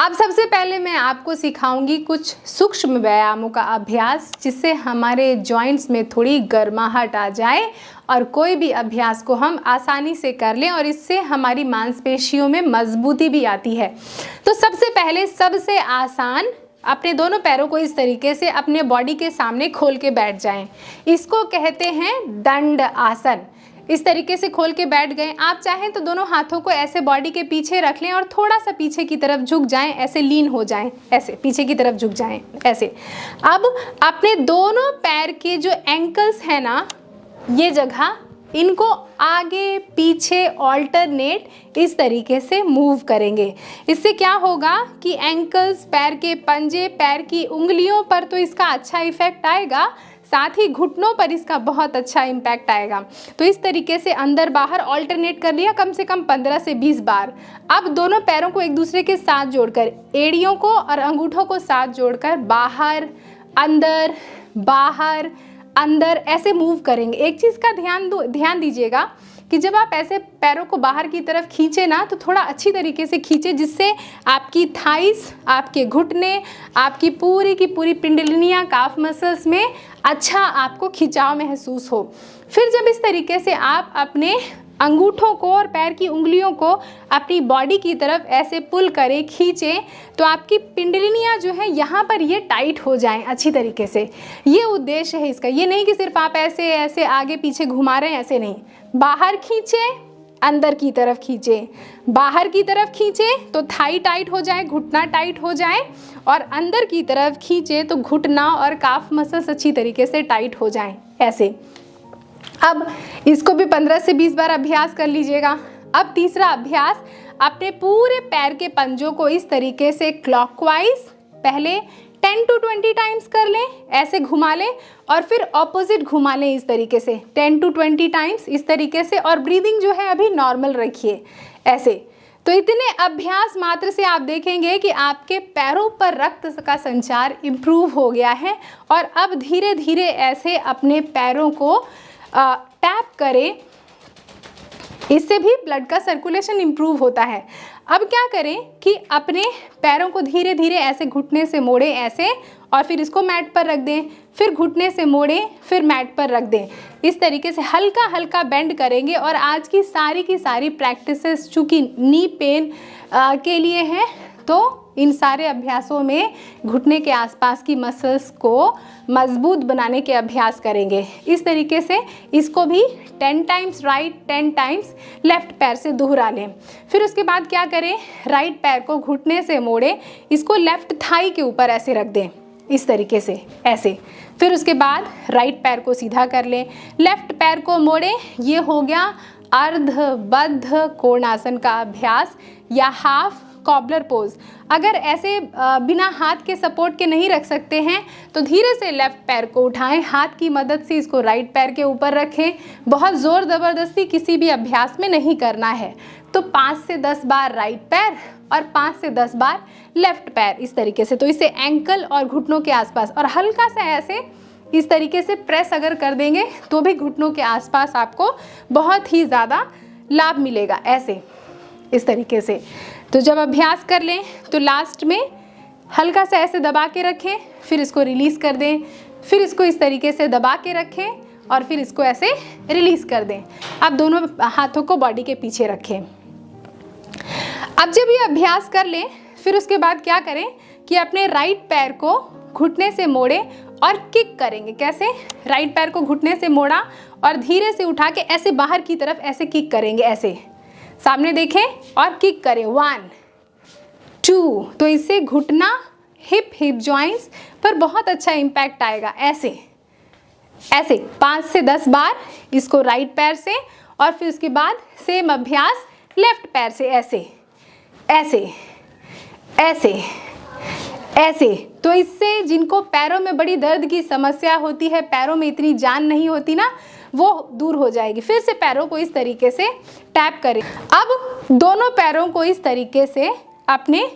अब सबसे पहले मैं आपको सिखाऊंगी कुछ सूक्ष्म व्यायामों का अभ्यास, जिससे हमारे जॉइंट्स में थोड़ी गर्माहट आ जाए और कोई भी अभ्यास को हम आसानी से कर लें और इससे हमारी मांसपेशियों में मजबूती भी आती है। तो सबसे पहले सबसे आसान, अपने दोनों पैरों को इस तरीके से अपने बॉडी के सामने खोल के बैठ जाएं। इसको कहते हैं दंड आसन। इस तरीके से खोल के बैठ गए। आप चाहें तो दोनों हाथों को ऐसे बॉडी के पीछे रख लें और थोड़ा सा पीछे की तरफ झुक जाएं, ऐसे लीन हो जाएं, ऐसे पीछे की तरफ झुक जाएं, ऐसे। अब अपने दोनों पैर के जो एंकल्स हैं ना, ये जगह, इनको आगे पीछे ऑल्टरनेट इस तरीके से मूव करेंगे। इससे क्या होगा कि एंकल्स, पैर के पंजे, पैर की उंगलियों पर तो इसका अच्छा इफेक्ट आएगा, साथ ही घुटनों पर इसका बहुत अच्छा इम्पैक्ट आएगा। तो इस तरीके से अंदर बाहर ऑल्टरनेट कर लिया कम से कम 15 से 20 बार। अब दोनों पैरों को एक दूसरे के साथ जोड़कर, एड़ियों को और अंगूठों को साथ जोड़कर बाहर अंदर, बाहर अंदर ऐसे मूव करेंगे। एक चीज़ का ध्यान दीजिएगा कि जब आप ऐसे पैरों को बाहर की तरफ खींचे ना, तो थोड़ा अच्छी तरीके से खींचे, जिससे आपकी थाइस, आपके घुटने, आपकी पूरी की पूरी पिंडलिनियाँ, काफ मसल्स में अच्छा आपको खिंचाव महसूस हो। फिर जब इस तरीके से आप अपने अंगूठों को और पैर की उंगलियों को अपनी बॉडी की तरफ ऐसे पुल करें, खींचें, तो आपकी पिंडलिनियाँ जो है यहाँ पर ये टाइट हो जाएं अच्छी तरीके से। ये उद्देश्य है इसका। ये नहीं कि सिर्फ आप ऐसे ऐसे आगे पीछे घुमा रहे हैं, ऐसे नहीं। बाहर खींचें, अंदर की तरफ खींचें, बाहर की तरफ खींचें तो थाई टाइट हो जाए, घुटना टाइट हो जाए, और अंदर की तरफ खींचें तो घुटना और काफ मसल्स अच्छी तरीके से टाइट हो जाएं, ऐसे। अब इसको भी 15 से 20 बार अभ्यास कर लीजिएगा। अब तीसरा अभ्यास, अपने पूरे पैर के पंजों को इस तरीके से क्लॉकवाइज पहले 10 to 20 टाइम्स कर लें, ऐसे घुमा लें, और फिर ऑपोजिट घुमा लें इस तरीके से 10 to 20 टाइम्स इस तरीके से। और ब्रीदिंग जो है अभी नॉर्मल रखिए, ऐसे। तो इतने अभ्यास मात्र से आप देखेंगे कि आपके पैरों पर रक्त का संचार इम्प्रूव हो गया है, और अब धीरे धीरे ऐसे अपने पैरों को टैप करें, इससे भी ब्लड का सर्कुलेशन इम्प्रूव होता है। अब क्या करें कि अपने पैरों को धीरे धीरे ऐसे घुटने से मोड़ें, ऐसे, और फिर इसको मैट पर रख दें, फिर घुटने से मोड़ें, फिर मैट पर रख दें। इस तरीके से हल्का हल्का बेंड करेंगे। और आज की सारी प्रैक्टिसेस चूँकि नी पेन के लिए हैं, तो इन सारे अभ्यासों में घुटने के आसपास की मसल्स को मजबूत बनाने के अभ्यास करेंगे। इस तरीके से इसको भी 10 टाइम्स राइट, 10 टाइम्स लेफ्ट पैर से दोहरा लें। फिर उसके बाद क्या करें, राइट पैर को घुटने से मोड़ें, इसको लेफ्ट थाई के ऊपर ऐसे रख दें, इस तरीके से, ऐसे। फिर उसके बाद राइट पैर को सीधा कर लें, लेफ्ट पैर को मोड़ें। ये हो गया अर्धबद्ध कोणासन का अभ्यास या हाफ कॉबलर पोज। अगर ऐसे बिना हाथ के सपोर्ट के नहीं रख सकते हैं, तो धीरे से लेफ्ट पैर को उठाएं, हाथ की मदद से इसको राइट पैर के ऊपर रखें। बहुत ज़ोर ज़बरदस्ती किसी भी अभ्यास में नहीं करना है। तो 5 से 10 बार राइट पैर और 5 से 10 बार लेफ्ट पैर, इस तरीके से। तो इसे एंकल और घुटनों के आसपास, और हल्का सा ऐसे इस तरीके से प्रेस अगर कर देंगे तो भी घुटनों के आसपास आपको बहुत ही ज़्यादा लाभ मिलेगा, ऐसे, इस तरीके से। तो जब अभ्यास कर लें तो लास्ट में हल्का सा ऐसे दबा के रखें, फिर इसको रिलीज़ कर दें, फिर इसको इस तरीके से दबा के रखें, और फिर इसको ऐसे रिलीज़ कर दें। अब दोनों हाथों को बॉडी के पीछे रखें। अब जब ये अभ्यास कर लें, फिर उसके बाद क्या करें कि अपने राइट पैर को घुटने से मोड़ें और किक करेंगे। कैसे? राइट पैर को घुटने से मोड़ा और धीरे से उठा के ऐसे बाहर की तरफ ऐसे किक करेंगे, ऐसे सामने देखें और किक करें। 1 2। तो इससे घुटना, हिप जॉइंट्स पर बहुत अच्छा इम्पैक्ट आएगा, ऐसे ऐसे 5 से 10 बार इसको राइट पैर से, और फिर उसके बाद सेम अभ्यास लेफ्ट पैर से, ऐसे ऐसे ऐसे ऐसे। तो इससे जिनको पैरों में बड़ी दर्द की समस्या होती है, पैरों में इतनी जान नहीं होती ना, वो दूर हो जाएगी। फिर से पैरों को इस तरीके से टैप करें। अब दोनों पैरों को इस तरीके से अपने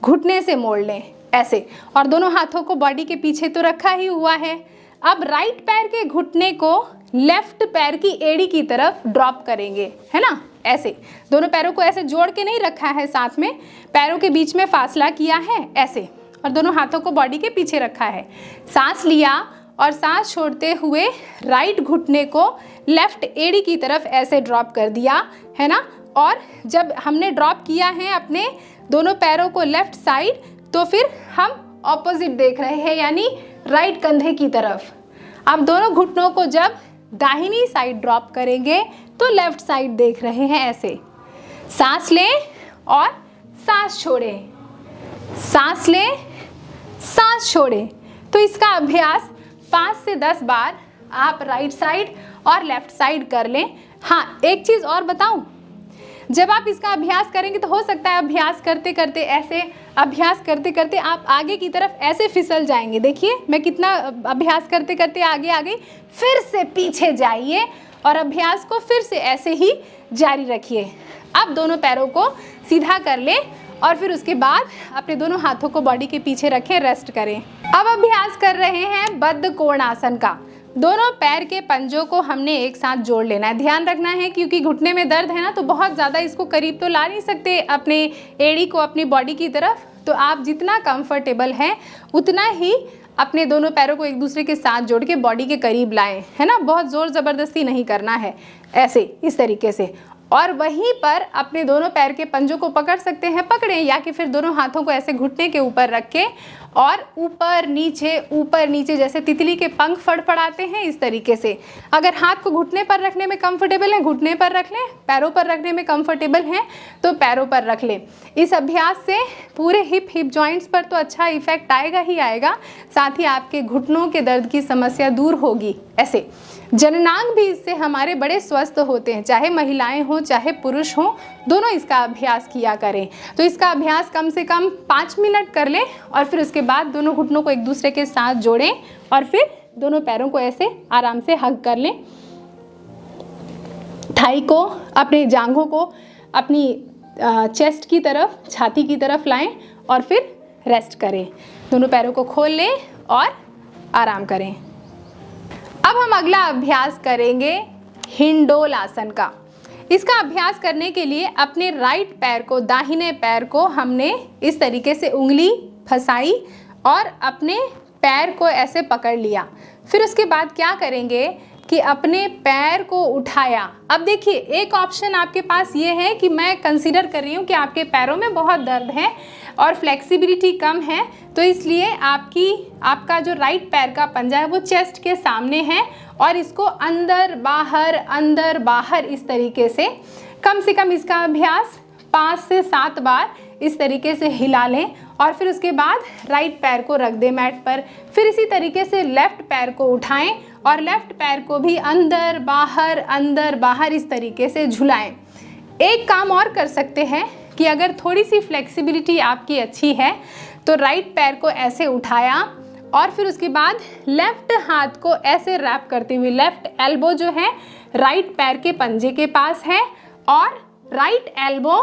घुटने से मोड़ लें, ऐसे, और दोनों हाथों को बॉडी के पीछे तो रखा ही हुआ है। अब राइट पैर के घुटने को लेफ्ट पैर की एड़ी की तरफ ड्रॉप करेंगे, है ना, ऐसे दोनों पैरों को ऐसे जोड़ के नहीं रखा है, साथ में पैरों के बीच में फासला किया है ऐसे, और दोनों हाथों को बॉडी के पीछे रखा है। सांस लिया और सांस छोड़ते हुए राइट घुटने को लेफ्ट एड़ी की तरफ ऐसे ड्रॉप कर दिया है ना। और जब हमने ड्रॉप किया है अपने दोनों पैरों को लेफ्ट साइड, तो फिर हम ऑपोजिट देख रहे हैं, यानी राइट कंधे की तरफ। अब दोनों घुटनों को जब दाहिनी साइड ड्रॉप करेंगे तो लेफ्ट साइड देख रहे हैं ऐसे। सांस लें और सांस छोड़ें, सांस लें, सांस छोड़ें। तो इसका अभ्यास 5 से 10 बार आप राइट साइड और लेफ्ट साइड कर लें। हाँ, एक चीज़ और बताऊं, जब आप इसका अभ्यास करेंगे तो हो सकता है अभ्यास करते करते ऐसे, अभ्यास करते करते आप आगे की तरफ ऐसे फिसल जाएंगे। देखिए मैं कितना अभ्यास करते करते आगे आ गई, फिर से पीछे जाइए और अभ्यास को फिर से ऐसे ही जारी रखिए। अब दोनों पैरों को सीधा कर लें और फिर उसके बाद अपने दोनों हाथों को बॉडी के पीछे रखें, रेस्ट करें। अब अभ्यास कर रहे हैं बद्ध कोणासन का। दोनों पैर के पंजों को हमने एक साथ जोड़ लेना है। ध्यान रखना है क्योंकि घुटने में दर्द है ना, तो बहुत ज़्यादा इसको करीब तो ला नहीं सकते अपने एड़ी को अपनी बॉडी की तरफ। तो आप जितना कंफर्टेबल हैं उतना ही अपने दोनों पैरों को एक दूसरे के साथ जोड़ के बॉडी के करीब लाएं, है ना। बहुत ज़ोर ज़बरदस्ती नहीं करना है, ऐसे इस तरीके से। और वहीं पर अपने दोनों पैर के पंजों को पकड़ सकते हैं, पकड़ें, या कि फिर दोनों हाथों को ऐसे घुटने के ऊपर रख के और ऊपर नीचे जैसे तितली के पंख फड़फड़ाते हैं, इस तरीके से। अगर हाथ को घुटने पर रखने में कंफर्टेबल है घुटने पर रख लें, पैरों पर रखने में कंफर्टेबल हैं तो पैरों पर रख लें। इस अभ्यास से पूरे हिप जॉइंट्स पर तो अच्छा इफेक्ट आएगा ही आएगा, साथ ही आपके घुटनों के दर्द की समस्या दूर होगी। ऐसे जननांग भी इससे हमारे बड़े स्वस्थ होते हैं, चाहे महिलाएं हों चाहे पुरुष हों, दोनों इसका अभ्यास किया करें। तो इसका अभ्यास कम से कम 5 मिनट कर लें और फिर उसके बाद दोनों घुटनों को एक दूसरे के साथ जोड़ें और फिर दोनों पैरों को ऐसे आराम से हग कर लें। थाई को, अपने जांघों को अपनी चेस्ट की तरफ, छाती की तरफ लाएं और फिर रेस्ट करें। दोनों पैरों को खोल लें और आराम करें। अब हम अगला अभ्यास करेंगे हिंडोल आसन का। इसका अभ्यास करने के लिए अपने राइट पैर को, दाहिने पैर को हमने इस तरीके से उंगली फंसाई और अपने पैर को ऐसे पकड़ लिया। फिर उसके बाद क्या करेंगे कि अपने पैर को उठाया। अब देखिए एक ऑप्शन आपके पास ये है कि मैं कंसीडर कर रही हूँ कि आपके पैरों में बहुत दर्द है और फ्लेक्सिबिलिटी कम है, तो इसलिए आपका जो राइट पैर का पंजा है वो चेस्ट के सामने है और इसको अंदर बाहर इस तरीके से कम इसका अभ्यास 5 से 7 बार इस तरीके से हिला लें और फिर उसके बाद राइट पैर को रख दें मैट पर। फिर इसी तरीके से लेफ्ट पैर को उठाएं और लेफ्ट पैर को भी अंदर बाहर इस तरीके से झुलाएं। एक काम और कर सकते हैं कि अगर थोड़ी सी फ्लेक्सिबिलिटी आपकी अच्छी है तो राइट पैर को ऐसे उठाया और फिर उसके बाद लेफ्ट हाथ को ऐसे रैप करते हुए, लेफ्ट एल्बो जो है राइट पैर के पंजे के पास है और राइट एल्बो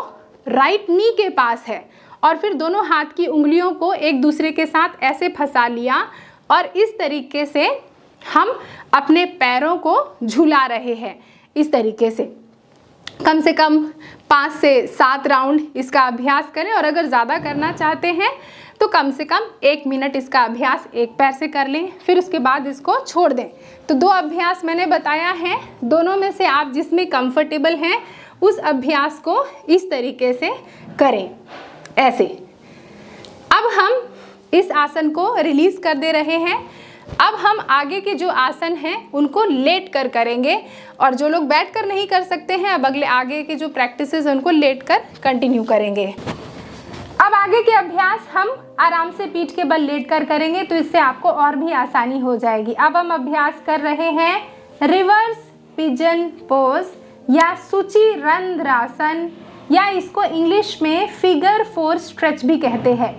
राइट नी के पास है, और फिर दोनों हाथ की उंगलियों को एक दूसरे के साथ ऐसे फंसा लिया और इस तरीके से हम अपने पैरों को झुला रहे हैं। इस तरीके से कम 5 से 7 राउंड इसका अभ्यास करें और अगर ज़्यादा करना चाहते हैं तो कम से कम 1 मिनट इसका अभ्यास एक पैर से कर लें, फिर उसके बाद इसको छोड़ दें। तो 2 अभ्यास मैंने बताया है, दोनों में से आप जिसमें कंफर्टेबल हैं उस अभ्यास को इस तरीके से करें, ऐसे। अब हम इस आसन को रिलीज कर दे रहे हैं। अब हम आगे के जो आसन हैं उनको लेट कर करेंगे और जो लोग बैठ कर नहीं कर सकते हैं अब आगे के जो प्रैक्टिसेस हैं उनको लेट कर कंटिन्यू करेंगे। अब आगे के अभ्यास हम आराम से पीठ के बल लेट कर करेंगे तो इससे आपको और भी आसानी हो जाएगी। अब हम अभ्यास कर रहे हैं रिवर्स पिजन पोज या सूची रंध्रासन, या इसको इंग्लिश में फिगर 4 स्ट्रेच भी कहते हैं।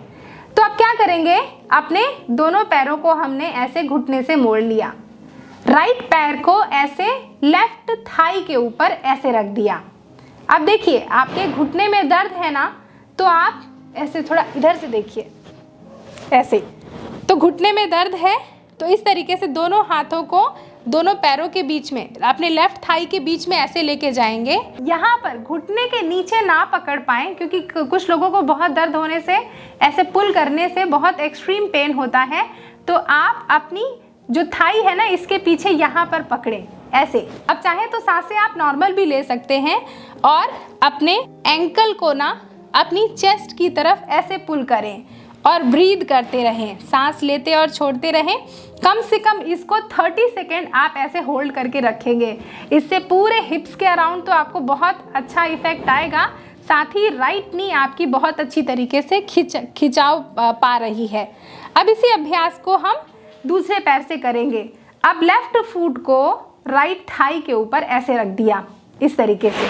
तो अब क्या करेंगे, अपने दोनों पैरों को हमने ऐसे घुटने से मोड़ लिया, राइट पैर को ऐसे लेफ्ट थाई के ऊपर ऐसे रख दिया। अब देखिए आपके घुटने में दर्द है ना, तो आप ऐसे थोड़ा इधर से देखिए, ऐसे। तो घुटने में दर्द है तो इस तरीके से दोनों हाथों को दोनों पैरों के बीच में, अपने लेफ्ट थाई के बीच में ऐसे लेके जाएंगे। यहाँ पर घुटने के नीचे ना पकड़ पाएं, क्योंकि कुछ लोगों को बहुत दर्द होने से, ऐसे पुल करने से बहुत एक्सट्रीम पेन होता है। तो आप अपनी जो थाई है ना, इसके पीछे यहाँ पर पकड़ें ऐसे। अब चाहे तो सांसें आप नॉर्मल भी ले सकते हैं और अपने एंकल को ना अपनी चेस्ट की तरफ ऐसे पुल करें और ब्रीद करते रहें, सांस लेते और छोड़ते रहें। कम से कम इसको 30 सेकेंड आप ऐसे होल्ड करके रखेंगे। इससे पूरे हिप्स के अराउंड तो आपको बहुत अच्छा इफेक्ट आएगा, साथ ही राइट नी आपकी बहुत अच्छी तरीके से खिंचाव पा रही है। अब इसी अभ्यास को हम दूसरे पैर से करेंगे। अब लेफ्ट फुट को राइट थाई के ऊपर ऐसे रख दिया इस तरीके से,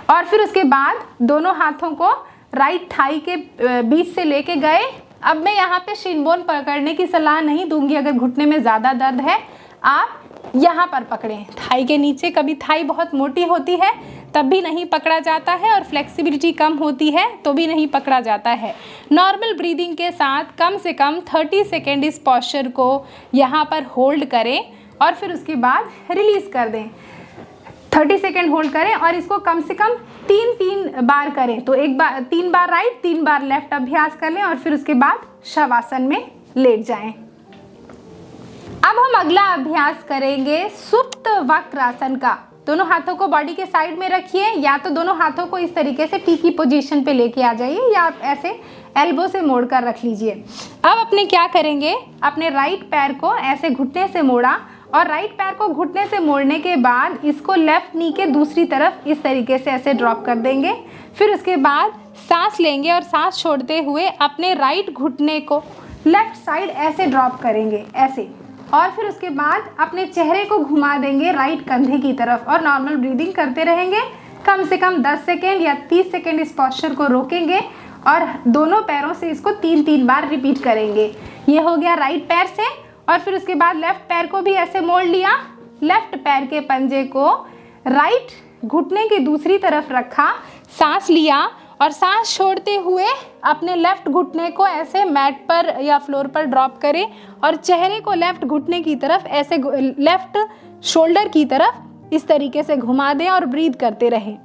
और फिर उसके बाद दोनों हाथों को राइट थाई के बीच से लेके गए। अब मैं यहाँ पे शिन बोन पकड़ने की सलाह नहीं दूंगी। अगर घुटने में ज़्यादा दर्द है आप यहाँ पर पकड़ें थाई के नीचे। कभी थाई बहुत मोटी होती है तब भी नहीं पकड़ा जाता है, और फ्लेक्सिबिलिटी कम होती है तो भी नहीं पकड़ा जाता है। नॉर्मल ब्रीदिंग के साथ कम से कम 30 सेकेंड इस पोस्चर को यहाँ पर होल्ड करें और फिर उसके बाद रिलीज़ कर दें। 30 सेकेंड होल्ड करें और इसको कम से कम 3 बार करें। तो एक बार 3 बार राइट 3 बार लेफ्ट अभ्यास कर लें और फिर उसके बाद शवासन में लेट जाएं। अब हम अगला अभ्यास करेंगे सुप्त वक्रासन का। दोनों हाथों को बॉडी के साइड में रखिए, या तो दोनों हाथों को इस तरीके से टी की पोजीशन पे लेके आ जाइए, या आप ऐसे एल्बो से मोड़ कर रख लीजिए। अब अपने क्या करेंगे, अपने राइट पैर को ऐसे घुटने से मोड़ा, और राइट पैर को घुटने से मोड़ने के बाद इसको लेफ्ट नी के दूसरी तरफ इस तरीके से ऐसे ड्रॉप कर देंगे। फिर उसके बाद सांस लेंगे और सांस छोड़ते हुए अपने राइट घुटने को लेफ्ट साइड ऐसे ड्रॉप करेंगे ऐसे, और फिर उसके बाद अपने चेहरे को घुमा देंगे राइट कंधे की तरफ और नॉर्मल ब्रीदिंग करते रहेंगे। कम से कम 10 सेकेंड या 30 सेकेंड इस पोस्चर को रोकेंगे और दोनों पैरों से इसको 3 बार रिपीट करेंगे। ये हो गया राइट पैर से, और फिर उसके बाद लेफ्ट पैर को भी ऐसे मोड़ लिया। लेफ्ट पैर के पंजे को राइट घुटने की दूसरी तरफ रखा, सांस लिया और सांस छोड़ते हुए अपने लेफ्ट घुटने को ऐसे मैट पर या फ्लोर पर ड्रॉप करें और चेहरे को लेफ्ट घुटने की तरफ ऐसे लेफ्ट शोल्डर की तरफ इस तरीके से घुमा दें और ब्रीथ करते रहें।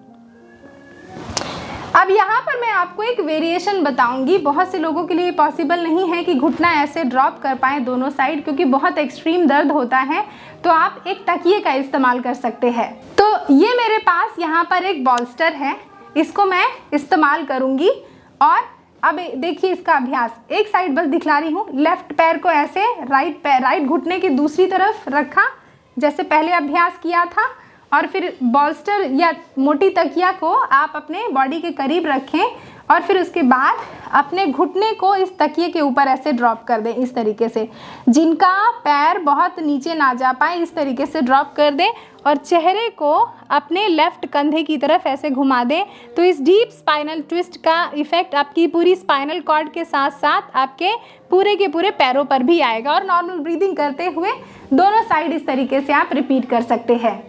अब यहाँ पर मैं आपको एक वेरिएशन बताऊंगी। बहुत से लोगों के लिए पॉसिबल नहीं है कि घुटना ऐसे ड्रॉप कर पाएँ दोनों साइड, क्योंकि बहुत एक्सट्रीम दर्द होता है। तो आप एक तकिए का इस्तेमाल कर सकते हैं। तो ये मेरे पास यहाँ पर एक बॉल्स्टर है, इसको मैं इस्तेमाल करूँगी। और अब देखिए इसका अभ्यास, एक साइड बस दिखला रही हूँ। लेफ्ट पैर को ऐसे राइट घुटने की दूसरी तरफ रखा जैसे पहले अभ्यास किया था, और फिर बॉल्स्टर या मोटी तकिया को आप अपने बॉडी के करीब रखें और फिर उसके बाद अपने घुटने को इस तकिए के ऊपर ऐसे ड्रॉप कर दें इस तरीके से। जिनका पैर बहुत नीचे ना जा पाए इस तरीके से ड्रॉप कर दें और चेहरे को अपने लेफ्ट कंधे की तरफ ऐसे घुमा दें। तो इस डीप स्पाइनल ट्विस्ट का इफेक्ट आपकी पूरी स्पाइनल कॉर्ड के साथ साथ आपके पूरे के पूरे पैरों पर भी आएगा। और नॉर्मल ब्रीदिंग करते हुए दोनों साइड इस तरीके से आप रिपीट कर सकते हैं।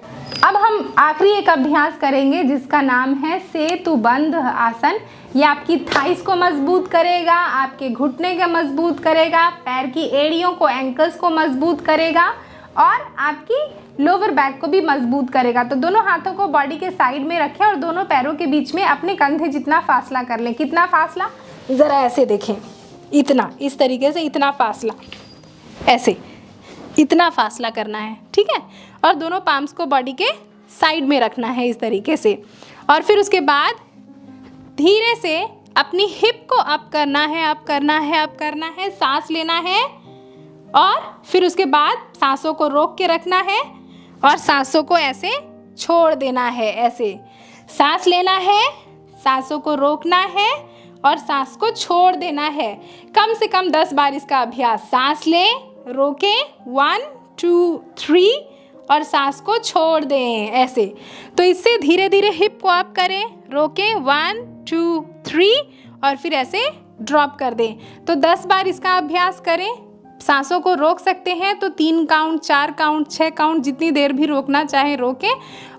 अब हम आखिरी एक अभ्यास करेंगे जिसका नाम है सेतुबंध आसन। ये आपकी थाइस को मजबूत करेगा, आपके घुटने को मजबूत करेगा, पैर की एड़ियों को, एंकल्स को मजबूत करेगा और आपकी लोअर बैक को भी मजबूत करेगा। तो दोनों हाथों को बॉडी के साइड में रखें और दोनों पैरों के बीच में अपने कंधे जितना फासला कर लें। कितना फासला, ज़रा ऐसे देखें, इतना, इस तरीके से इतना फासला, ऐसे इतना फासला करना है, ठीक है। और दोनों पाम्स को बॉडी के साइड में रखना है इस तरीके से। और फिर उसके बाद धीरे से अपनी हिप को अप करना है, अप करना है, अप करना है, सांस लेना है और फिर उसके बाद सांसों को रोक के रखना है और सांसों को ऐसे छोड़ देना है। ऐसे सांस लेना है, सांसों को रोकना है और सांस को छोड़ देना है। कम से कम 10 बार इसका अभ्यास। सांस लें, रोकें, 1 2 3 और सांस को छोड़ दें ऐसे। तो इससे धीरे धीरे हिप को अप करें, रोकें, 1 2 3 और फिर ऐसे ड्रॉप कर दें। तो 10 बार इसका अभ्यास करें। सांसों को रोक सकते हैं तो 3 काउंट, 4 काउंट, 6 काउंट, जितनी देर भी रोकना चाहे रोकें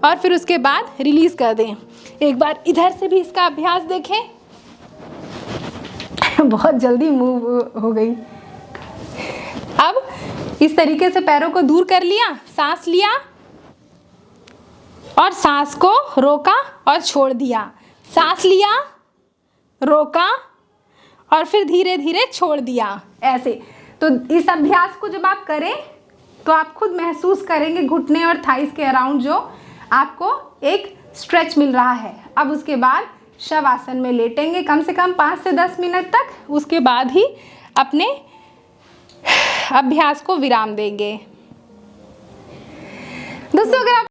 और फिर उसके बाद रिलीज़ कर दें। एक बार इधर से भी इसका अभ्यास देखें। बहुत जल्दी मूव हो गई। अब इस तरीके से पैरों को दूर कर लिया, सांस लिया और सांस को रोका और छोड़ दिया, सांस लिया, रोका और फिर धीरे धीरे छोड़ दिया, ऐसे। तो इस अभ्यास को जब आप करें तो आप खुद महसूस करेंगे घुटने और थाइस के अराउंड जो आपको एक स्ट्रेच मिल रहा है। अब उसके बाद शवासन में लेटेंगे कम से कम 5 से 10 मिनट तक, उसके बाद ही अपने अभ्यास को विराम देंगे। दोस्तों अगर आप